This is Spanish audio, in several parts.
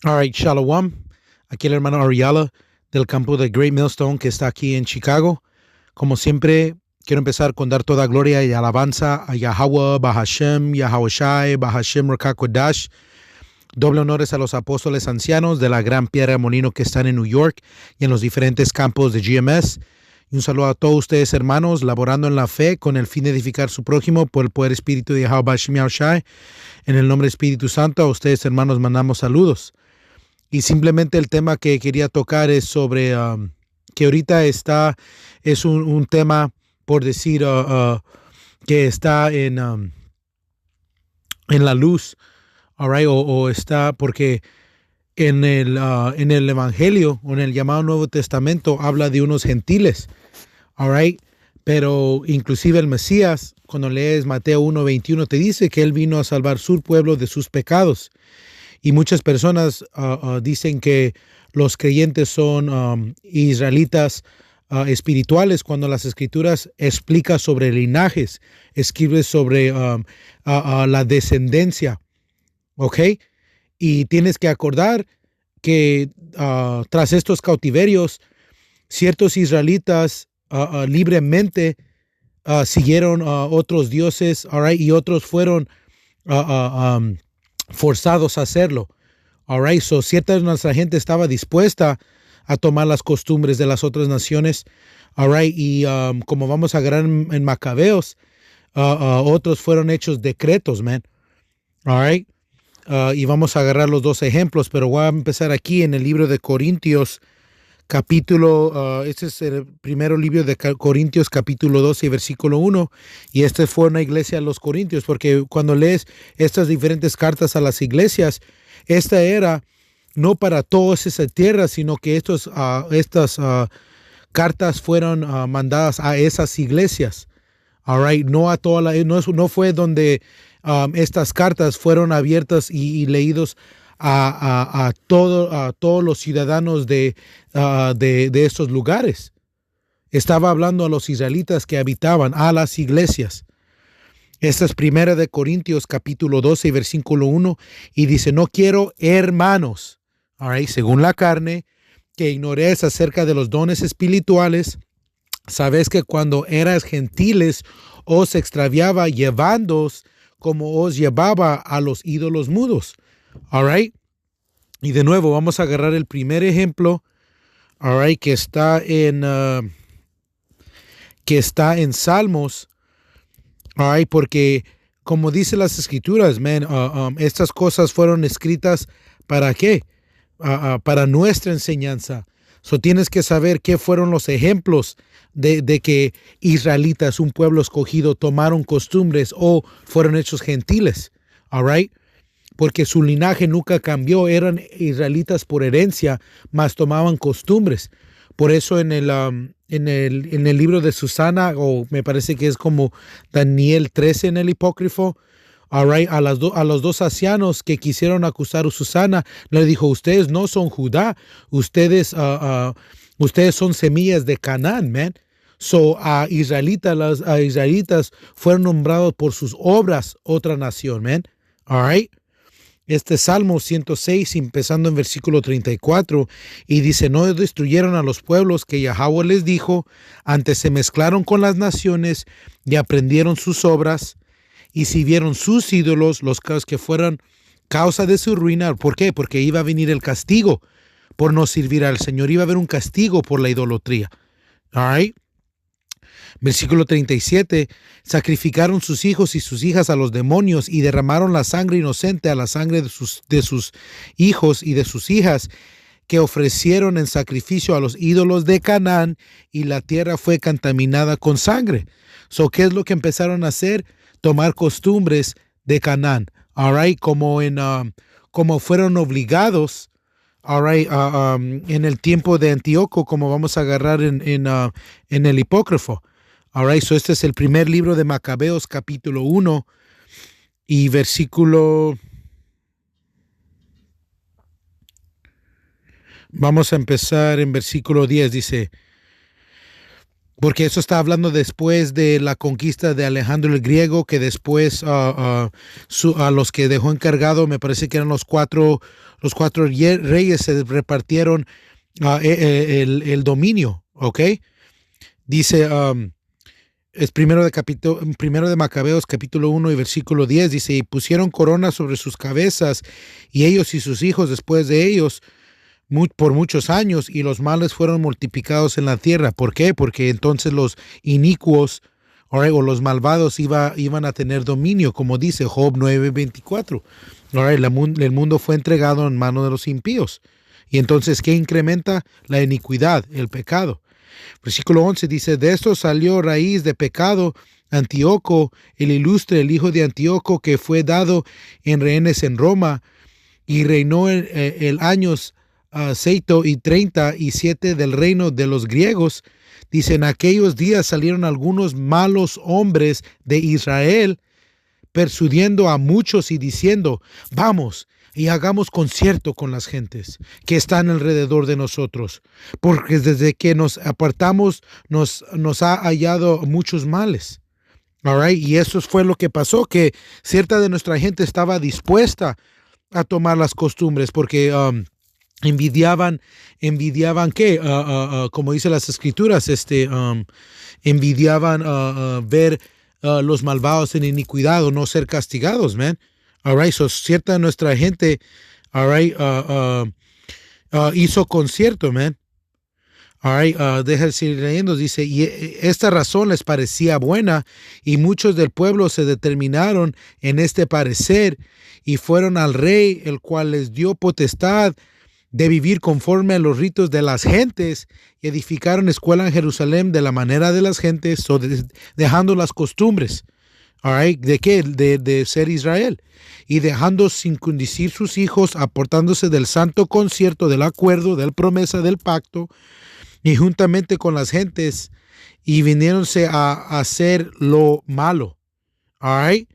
All right, Shalom. Aquí el hermano Ariala del campo de Great Millstone que está aquí en Chicago. Como siempre, quiero empezar con dar toda gloria y alabanza a Yahweh, Bahashem, Yahweh Shai, Bahashem Rakakwadash. Doble honores a los apóstoles ancianos de la Gran Piedra de Molino que están en New York y en los diferentes campos de GMS. Y un saludo a todos ustedes, hermanos, laborando en la fe con el fin de edificar su prójimo por el poder espíritu de Yahweh Bahashem Yahweh Shai. En el nombre del Espíritu Santo, a ustedes, hermanos, mandamos saludos. Y simplemente el tema que quería tocar es sobre que ahorita es un tema, por decir, que está en la luz, all right, o está porque en el Evangelio o en el llamado Nuevo Testamento habla de unos gentiles, all right, pero inclusive el Mesías, cuando lees Mateo 1:21, te dice que él vino a salvar su pueblo de sus pecados. Y muchas personas dicen que los creyentes son israelitas espirituales cuando las escrituras explican sobre linajes, escribe sobre la descendencia, ¿ok? Y tienes que acordar que tras estos cautiverios, ciertos israelitas libremente siguieron otros dioses, all right, y otros fueron forzados a hacerlo. All right, so cierta de nuestra gente estaba dispuesta a tomar las costumbres de las otras naciones. All right, y como vamos a agarrar en Macabeos, otros fueron hechos decretos, man. All right, y vamos a agarrar los dos ejemplos, pero voy a empezar aquí en el libro de Corintios, capítulo, este es el primero libro de Corintios, capítulo 12, versículo 1, y este fue una iglesia de los Corintios, porque cuando lees estas diferentes cartas a las iglesias, esta era no para todas esas tierras, sino que estas cartas fueron mandadas a esas iglesias. All right, no a toda no fue donde estas cartas fueron abiertas y leídos a todos los ciudadanos de estos lugares. Estaba hablando a los israelitas que habitaban, a las iglesias. Esta es primera de Corintios capítulo 12, versículo 1, y dice, no quiero, hermanos, all right, según la carne, que ignoréis acerca de los dones espirituales. Sabes que cuando eras gentiles os extraviaba llevándoos como os llevaba a los ídolos mudos. All right. Y de nuevo vamos a agarrar el primer ejemplo, all right, que está en Salmos, all right, porque como dice las escrituras, man, estas cosas fueron escritas ¿para qué? Para nuestra enseñanza. So tienes que saber qué fueron los ejemplos de que israelitas, un pueblo escogido, tomaron costumbres o fueron hechos gentiles. All right. Porque su linaje nunca cambió, eran israelitas por herencia, mas tomaban costumbres. Por eso en el libro de Susana, o me parece que es como Daniel 13 en el Hipócrifo, all right, a los dos ancianos que quisieron acusar a Susana, le dijo, ustedes no son Judá, ustedes son semillas de Canaán, man. So a israelitas fueron nombrados por sus obras otra nación, man. All right. Este Salmo 106, empezando en versículo 34, y dice, no destruyeron a los pueblos que Yahweh les dijo, antes se mezclaron con las naciones y aprendieron sus obras, y si vieron sus ídolos, los que fueron causa de su ruina. ¿Por qué? Porque iba a venir el castigo por no servir al Señor, iba a haber un castigo por la idolatría. All right. Versículo 37, sacrificaron sus hijos y sus hijas a los demonios y derramaron la sangre inocente a la sangre de sus hijos y de sus hijas que ofrecieron en sacrificio a los ídolos de Canaán, y la tierra fue contaminada con sangre. So, ¿qué es lo que empezaron a hacer? Tomar costumbres de Canaán, all right, como fueron obligados, all right, en el tiempo de Antíoco, como vamos a agarrar en el Hipócrifo. All right, so este es el primer libro de Macabeos, capítulo 1 y versículo. Vamos a empezar en versículo 10, dice, porque eso está hablando después de la conquista de Alejandro el Griego, que después a los que dejó encargado, me parece que eran los cuatro reyes, se repartieron el dominio, ¿ok? Dice, es primero de Macabeos, capítulo 1 y versículo 10, dice, y pusieron coronas sobre sus cabezas, y ellos y sus hijos después de ellos, por muchos años, y los males fueron multiplicados en la tierra. ¿Por qué? Porque entonces los inicuos o los malvados iban a tener dominio, como dice Job 9:24. El mundo fue entregado en manos de los impíos. Y entonces, ¿qué incrementa? La iniquidad, el pecado. Versículo 11 dice, de esto salió raíz de pecado Antíoco, el ilustre, el hijo de Antíoco, que fue dado en rehenes en Roma, y reinó el años 37 del reino de los griegos. Dice, en aquellos días salieron algunos malos hombres de Israel, persuadiendo a muchos y diciendo, vamos y hagamos concierto con las gentes que están alrededor de nosotros, porque desde que nos apartamos nos ha hallado muchos males. All right? Y eso fue lo que pasó, que cierta de nuestra gente estaba dispuesta a tomar las costumbres, porque envidiaban qué, como dice las escrituras, envidiaban ver los malvados en iniquidad o no ser castigados, man. All right, so cierta de nuestra gente, all right, hizo concierto, man. All right, deja de seguir leyendo, dice, y esta razón les parecía buena, y muchos del pueblo se determinaron en este parecer, y fueron al rey, el cual les dio potestad de vivir conforme a los ritos de las gentes, y edificaron escuela en Jerusalén de la manera de las gentes, dejando las costumbres. All right, ¿de qué? De ser Israel. Y dejando sin conducir sus hijos, aportándose del santo concierto, del acuerdo, del promesa, del pacto, y juntamente con las gentes, y viniéronse a hacer lo malo. All right.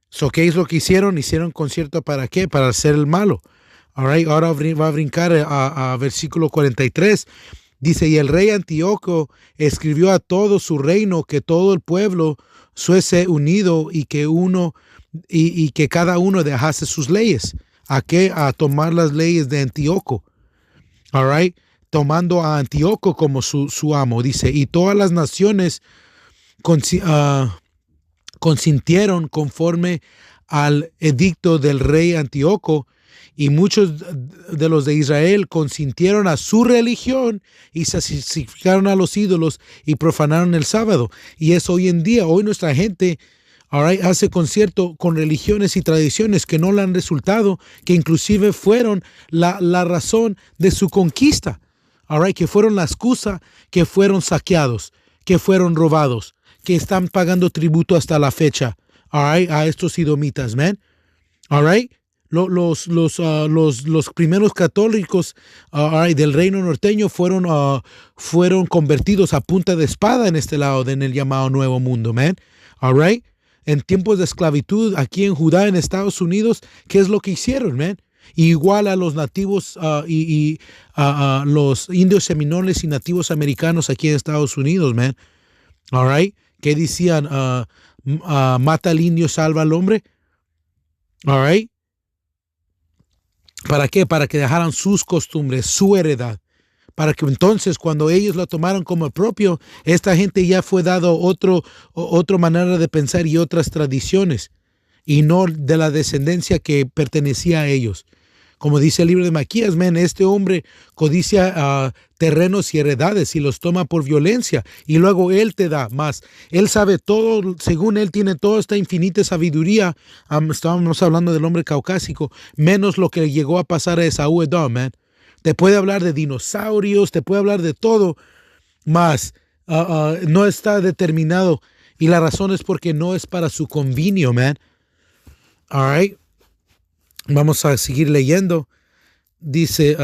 So, ¿qué es lo que hicieron? Hicieron concierto ¿para qué? Para hacer el malo. All right. Ahora va a brincar a versículo 43. Dice, y el rey Antíoco escribió a todo su reino que todo el pueblo fuese unido y que cada uno dejase sus leyes. ¿A qué? A tomar las leyes de Antíoco. All right. Tomando a Antíoco como su amo. Dice, y todas las naciones consintieron conforme al edicto del rey Antíoco, y muchos de los de Israel consintieron a su religión y se sacrificaron a los ídolos y profanaron el sábado. Y es hoy en día, hoy nuestra gente hace concierto con religiones y tradiciones que no le han resultado, que inclusive fueron la razón de su conquista, que fueron la excusa, que fueron saqueados, que fueron robados, que están pagando tributo hasta la fecha, a estos idomitas, man. All right. Los primeros católicos del reino norteño fueron convertidos a punta de espada en este lado, en el llamado Nuevo Mundo, man. All right. En tiempos de esclavitud aquí en Judá, en Estados Unidos, ¿qué es lo que hicieron, man? Igual a los nativos y los indios seminoles y nativos americanos aquí en Estados Unidos, man. All right. ¿Qué decían? Mata al indio, salva al hombre. All right. ¿Para qué? Para que dejaran sus costumbres, su heredad. Para que entonces cuando ellos lo tomaron como propio, esta gente ya fue dado otra manera de pensar y otras tradiciones, y no de la descendencia que pertenecía a ellos. Como dice el libro de Maquías, este hombre codicia terrenos y heredades y los toma por violencia, y luego él te da más. Él sabe todo, según él tiene toda esta infinita sabiduría. Estábamos hablando del hombre caucásico, menos lo que llegó a pasar a Esaú Edom, man. Te puede hablar de dinosaurios, te puede hablar de todo, más no está determinado, y la razón es porque no es para su convenio, man. All right. Vamos a seguir leyendo. Dice,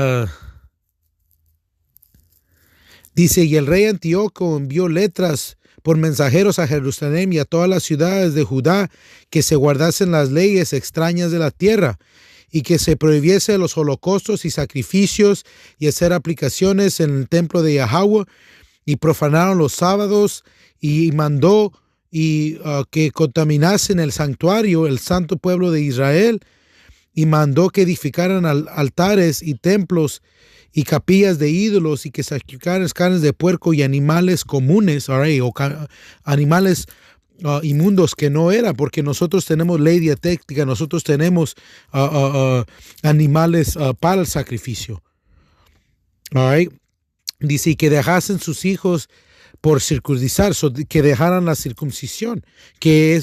y el rey Antíoco envió letras por mensajeros a Jerusalén y a todas las ciudades de Judá, que se guardasen las leyes extrañas de la tierra, y que se prohibiese los holocaustos y sacrificios, y hacer aplicaciones en el templo de Yahweh, y profanaron los sábados y mandó que contaminasen el santuario, el santo pueblo de Israel, y mandó que edificaran altares y templos y capillas de ídolos y que sacrificaran carnes de puerco y animales comunes, right, o animales inmundos que no era, porque nosotros tenemos ley dietética, nosotros tenemos animales para el sacrificio. All right. Dice que dejasen sus hijos por circuncidar, que dejaran la circuncisión, que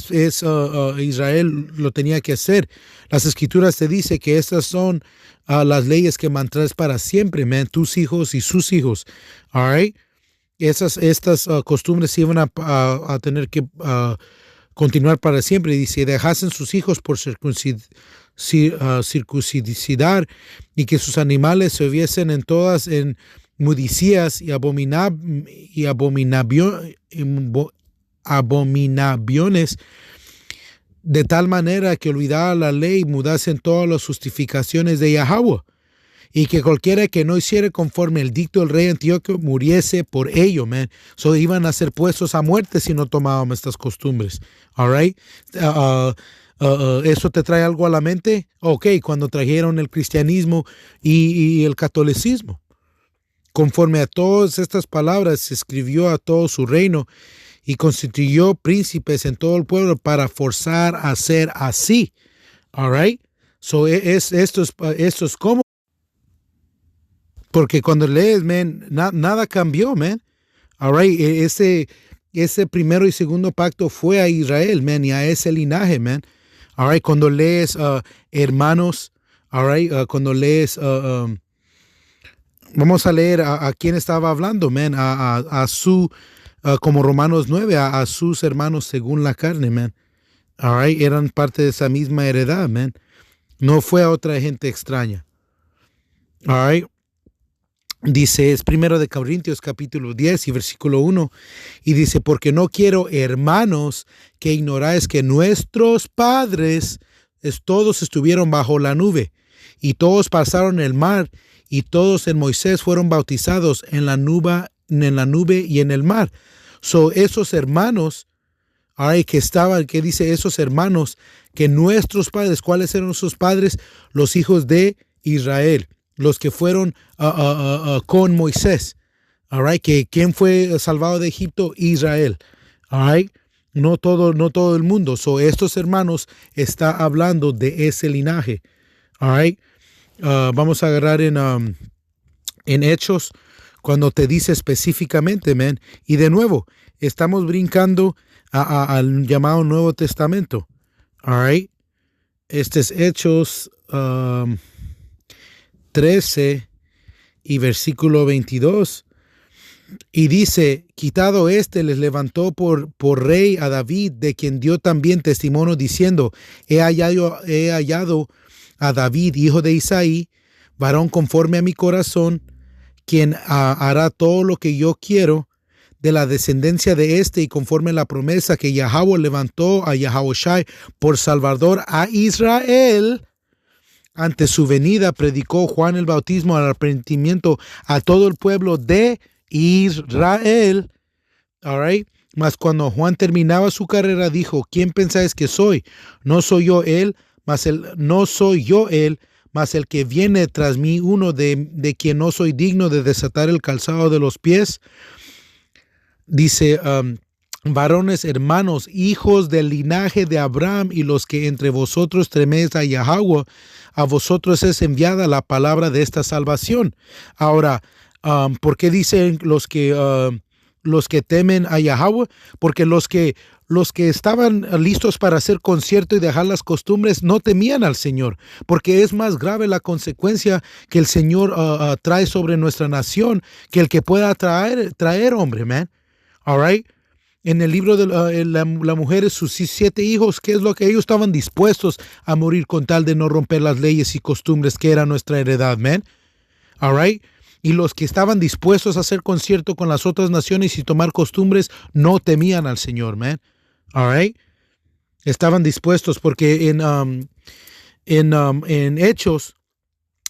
Israel lo tenía que hacer. Las escrituras te dicen que estas son las leyes que mantendrás para siempre, man, tus hijos y sus hijos. All right. Estas costumbres iban a tener que continuar para siempre. Dice, dejasen sus hijos por circuncidar y que sus animales se hubiesen en todas en mudicias y abominaciones, de tal manera que olvidara la ley y mudasen todas las justificaciones de Yahweh, y que cualquiera que no hiciera conforme el dicto del rey Antíoco muriese por ello, man. So iban a ser puestos a muerte si no tomaban estas costumbres. All right. ¿Eso te trae algo a la mente? Ok, cuando trajeron el cristianismo y el catolicismo. Conforme a todas estas palabras, se escribió a todo su reino y constituyó príncipes en todo el pueblo para forzar a ser así. All right. So esto es como. Porque cuando lees, man, nada cambió, man. All right. Ese primero y segundo pacto fue a Israel, man, y a ese linaje, man. All right. Cuando lees hermanos, all right, cuando lees, vamos a leer a quién estaba hablando, man, como Romanos 9, a sus hermanos según la carne, man. All right. Eran parte de esa misma heredad, man. No fue a otra gente extraña. All right. Dice, es 1 de Corintios capítulo 10 y versículo 1, y dice, porque no quiero, hermanos, que ignoráis que nuestros padres todos estuvieron bajo la nube, y todos pasaron el mar, y todos en Moisés fueron bautizados en la nube y en el mar. So, esos hermanos, que dice esos hermanos, que nuestros padres, ¿cuáles eran sus padres? Los hijos de Israel. Los que fueron con Moisés, all right, que ¿quién fue salvado de Egipto? Israel, all right, no todo el mundo. So estos hermanos está hablando de ese linaje, all right. Vamos a agarrar en Hechos cuando te dice específicamente, man, y de nuevo estamos brincando al llamado Nuevo Testamento, all right. Este es Hechos 13 y versículo 22, y dice, quitado les levantó por rey a David, de quien dio también testimonio diciendo, he hallado a David, hijo de Isaí, varón conforme a mi corazón, quien hará todo lo que yo quiero, de la descendencia de y conforme a la promesa que Yahweh levantó a Yahushai por Salvador a Israel. Ante su venida predicó Juan el bautismo al arrepentimiento a todo el pueblo de Israel. All right. Mas cuando Juan terminaba su carrera, dijo, ¿quién pensáis que soy? No soy yo él, mas el que viene tras mí, uno de quien no soy digno de desatar el calzado de los pies. Dice, varones, hermanos, hijos del linaje de Abraham, y los que entre vosotros teméis a Yahweh, a vosotros es enviada la palabra de esta salvación. Ahora, ¿por qué dicen los que temen a Yahweh? Porque los que estaban listos para hacer concierto y dejar las costumbres no temían al Señor, porque es más grave la consecuencia que el Señor trae sobre nuestra nación que el que pueda traer hombre, man. All right. En el libro de la mujer y sus 7 hijos, ¿qué es lo que ellos estaban dispuestos a morir con tal de no romper las leyes y costumbres que era nuestra heredad, man? All right. Y los que estaban dispuestos a hacer concierto con las otras naciones y tomar costumbres no temían al Señor, man. All right. Estaban dispuestos, porque en Hechos,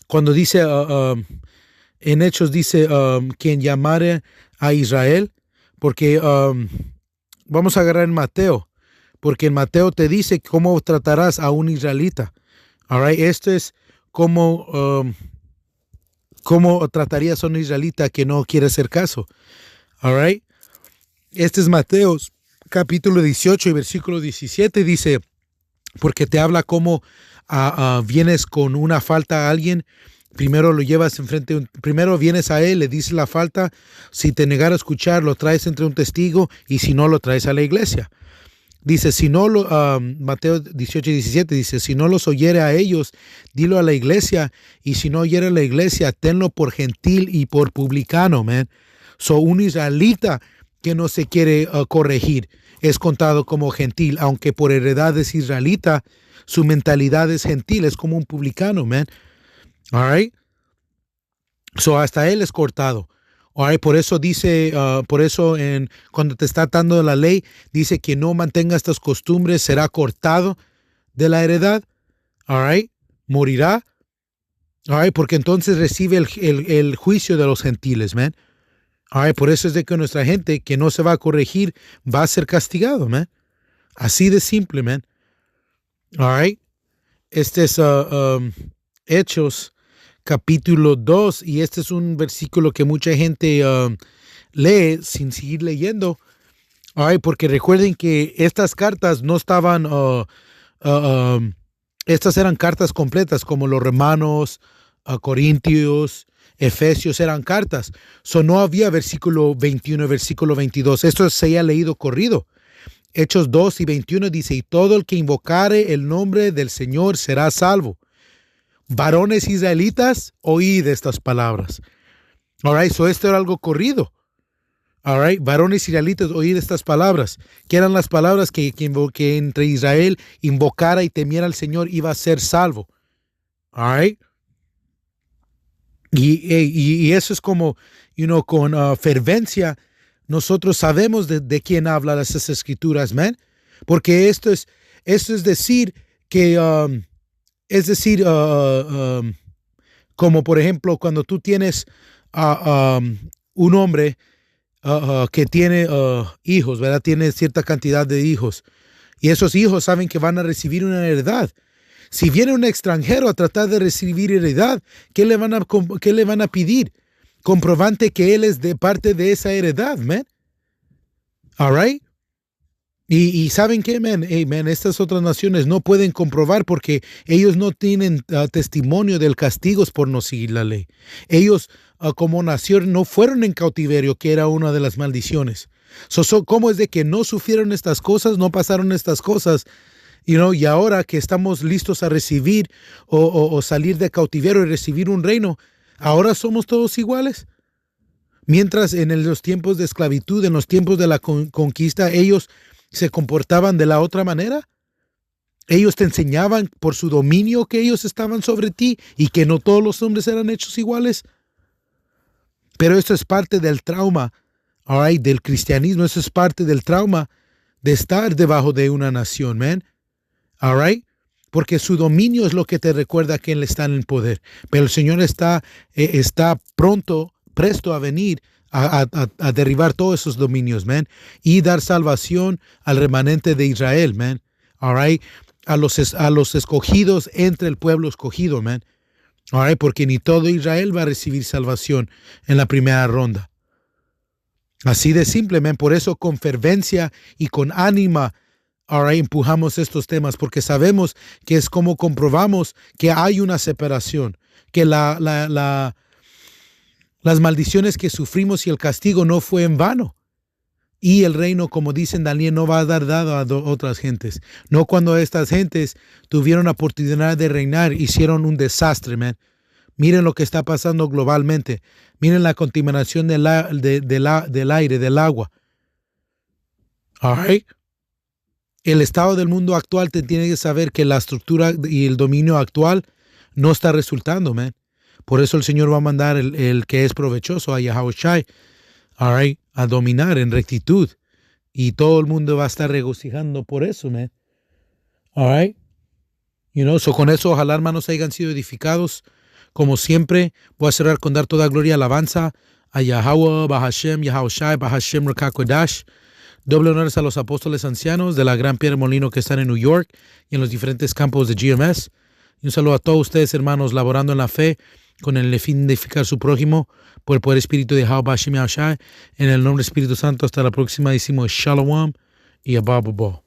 cuando dice en Hechos dice, quien llamare a Israel, porque vamos a agarrar en Mateo, porque en Mateo te dice cómo tratarás a un israelita. All right? Esto es cómo tratarías a un israelita que no quiere hacer caso. All right? Este es Mateo capítulo 18 y versículo 17, dice, porque te habla cómo vienes con una falta a alguien, primero lo llevas enfrente, primero vienes a él, le dices la falta, si te negara a escuchar, lo traes entre un testigo, y si no, lo traes a la iglesia. Dice, si no, Mateo 18 y 17 dice, si no los oyere a ellos, dilo a la iglesia, y si no oyere a la iglesia, tenlo por gentil y por publicano, man. So, un israelita que no se quiere corregir es contado como gentil, aunque por heredad es israelita, su mentalidad es gentil, es como un publicano, man. All right? So, hasta él es cortado. All right? Por eso dice, cuando te está dando la ley, dice que no mantenga estas costumbres, será cortado de la heredad. All right? Morirá. All right? Porque entonces recibe el juicio de los gentiles, man. All right? Por eso es de que nuestra gente que no se va a corregir va a ser castigado, man. Así de simple, man. All right? Este es Hechos capítulo 2, y este es un versículo que mucha gente lee sin seguir leyendo. All right? Porque recuerden que estas cartas no estaban, estas eran cartas completas, como los Romanos, Corintios, Efesios eran cartas. So no había versículo 21, versículo 22. Esto se ha leído corrido. Hechos 2 y 21 dice, y todo el que invocare el nombre del Señor será salvo. Varones israelitas, oíd estas palabras. All right, so esto era algo corrido. All right, varones israelitas, oíd estas palabras, que eran las palabras que entre Israel invocara y temiera al Señor iba a ser salvo. All right. Y eso es como, con fervencia, nosotros sabemos de quién hablan esas escrituras, man. Porque esto es decir que, como por ejemplo, cuando tú tienes un hombre que tiene hijos, ¿verdad? Tiene cierta cantidad de hijos. Y esos hijos saben que van a recibir una heredad. Si viene un extranjero a tratar de recibir heredad, ¿qué le van a pedir? Comprobante que él es de parte de esa heredad, man. All right? Y ¿saben qué, man? Hey, man, estas otras naciones no pueden comprobar porque ellos no tienen testimonio del castigo por no seguir la ley. Ellos, como nación, no fueron en cautiverio, que era una de las maldiciones. ¿Cómo es de que no sufrieron estas cosas, no pasaron estas cosas? Y ahora que estamos listos a recibir o salir de cautiverio y recibir un reino, ¿ahora somos todos iguales? Mientras en los tiempos de esclavitud, en los tiempos de la conquista, ellos se comportaban de la otra manera. Ellos te enseñaban por su dominio que ellos estaban sobre ti y que no todos los hombres eran hechos iguales. Pero esto es parte del trauma, all right, del cristianismo. Eso es parte del trauma de estar debajo de una nación, man. All right? Porque su dominio es lo que te recuerda que él está en el poder. Pero el Señor está presto a venir a derribar todos esos dominios, man, y dar salvación al remanente de Israel, man. All right? A los escogidos entre el pueblo escogido, man. All right? Porque ni todo Israel va a recibir salvación en la primera ronda. Así de simple, man. Por eso con fervencia y con ánima, ahora empujamos estos temas, porque sabemos que es como comprobamos que hay una separación, que las maldiciones que sufrimos y el castigo no fue en vano. Y el reino, como dicen Daniel, no va a dar dado a otras gentes. No cuando estas gentes tuvieron la oportunidad de reinar, hicieron un desastre, man. Miren lo que está pasando globalmente. Miren la contaminación del aire, del agua. All right? El estado del mundo actual te tiene que saber que la estructura y el dominio actual no está resultando, man. Por eso el Señor va a mandar el que es provechoso a Yahawashi, all right, a dominar en rectitud. Y todo el mundo va a estar regocijando por eso, man. All right. So con eso, ojalá, hermanos, hayan sido edificados. Como siempre, voy a cerrar con dar toda gloria y alabanza a Yahweh, Bahashem, Yahushai, Bahashem, Rakakodash. Doble honores a los apóstoles ancianos de la Gran Piedra Molino que están en New York y en los diferentes campos de GMS. Y un saludo a todos ustedes, hermanos, laborando en la fe con el fin de edificar su prójimo por el poder espíritu de Yahweh, Bahashem, Yahushai. En el nombre del Espíritu Santo, hasta la próxima. Decimos Shalom y Abba.